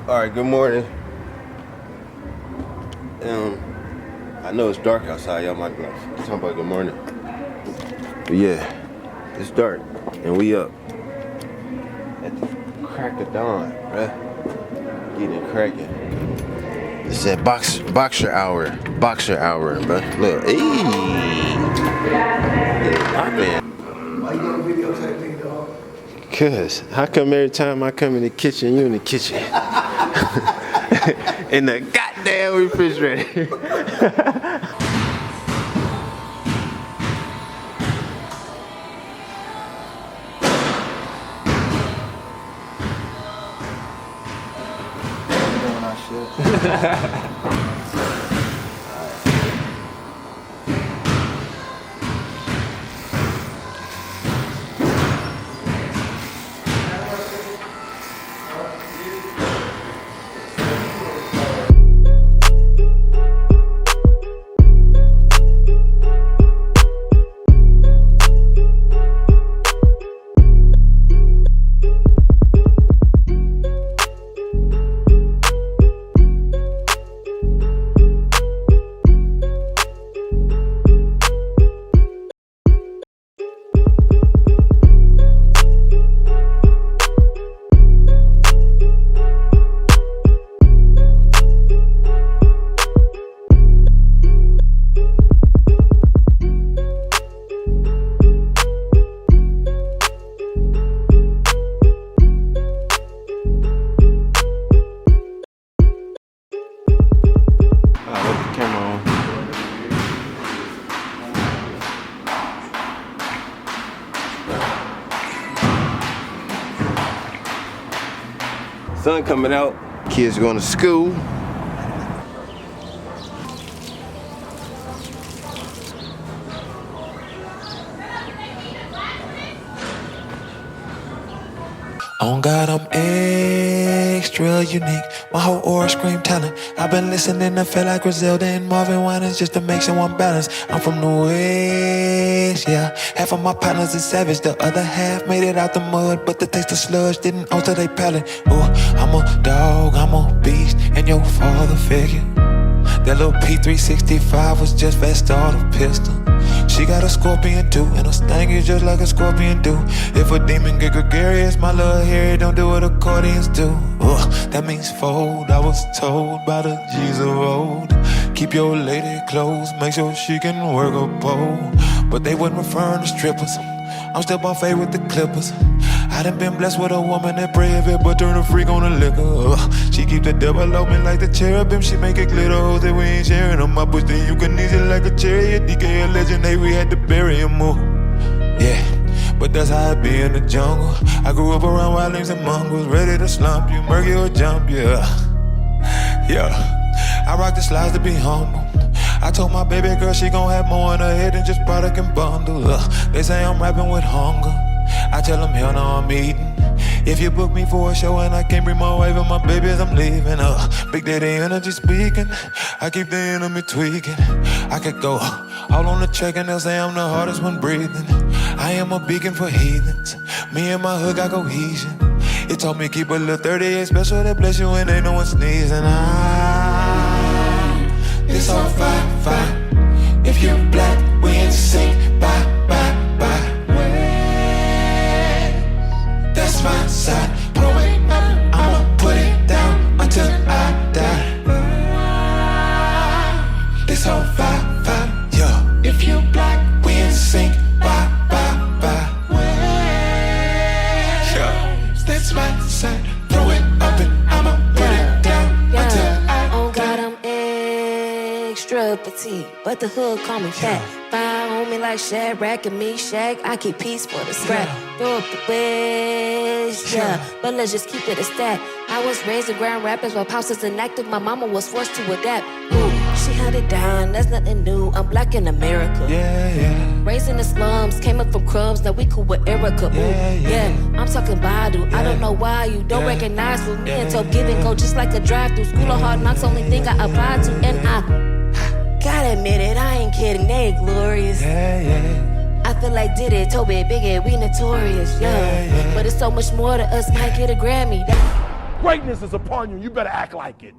All right, good morning. I know it's dark outside, y'all might be like, I'm talking about good morning. But yeah, it's dark and we up at the crack of dawn, bruh. Getting it cracking. It's that boxer hour, bruh. Look, hey. Why you doing video type thing, dog? Cause how come every time I come in the kitchen, you in the kitchen? In the goddamn refrigerator. Doing our shit. Sun coming out, kids going to school. On God, I'm extra unique. My whole aura scream talent. I've been listening to feel like Griselda and Marvin Winans just to make someone balance. I'm from the West, yeah. Half of my partners is savage, the other half made it out the mud, but the taste of sludge didn't alter their palate. Ooh, I'm a dog, I'm a beast, and your father figure. That little P365 was just fast starter pistol. She got a scorpion too, and her sting is just like a scorpion do. If a demon get gregarious, my little Harry don't do what accordions do. That means fold, I was told by the G's of old. Keep your lady close, make sure she can work a pole. But they wasn't referring to strippers. I'm still buffet with the Clippers. I done been blessed with a woman that brave it, but turn a freak on the liquor. She keep the devil on me like the cherubim. She make it glitter, hoes that we ain't sharing on my bush. Then you can ease it like a chariot. DK a legend, hey, we had to bury him more. Yeah, but that's how it be in the jungle. I grew up around wildlings and mongrels, ready to slump you, murky or jump, yeah. I rock the slides to be humble. I told my baby girl she gon' have more in her head than just product and bundle. They say I'm rapping with hunger. I tell them hell no, I'm eating. If you book me for a show and I can't bring my wife and my babies, I'm leaving. Big daddy energy speaking. I keep the enemy tweaking. I could go all on the track and they'll say I'm the hardest one breathing. I am a beacon for heathens. Me and my hood got cohesion. It told me keep a little 38 special that bless you and ain't no one sneezing. It's all fine, fine. If you black, we in sync. Bye, bye, bye. That's my side. Throw it up, I'ma put it down until I die. This whole vibe, yeah. If you black, we in sync. Bye, bye, bye. Yeah. That's my side. Throw it up and I'ma put it down until I die. Oh God, I'm extra petite, but the hood call me fat. Fire on me like Shadrach and Meshach. I keep peace for the scrap. Throw up the wish, yeah. But let's just keep it a stat. I was raised in grand rapids while pops was inactive. My mama was forced to adapt. Ooh, she held it down, that's nothing new. I'm black in America. Raised in the slums, came up from crumbs. Now we cool with Erica. Ooh, I'm talking Badu. I don't know why you don't recognize with me until give and go just like a drive-through. School of hard knocks, only thing I applied to. And I gotta admit it, I ain't kidding, they glorious. I feel like did it, Toby, Big Ed, we notorious, But it's so much more to us, might get a Grammy. Greatness is upon you. You better act like it.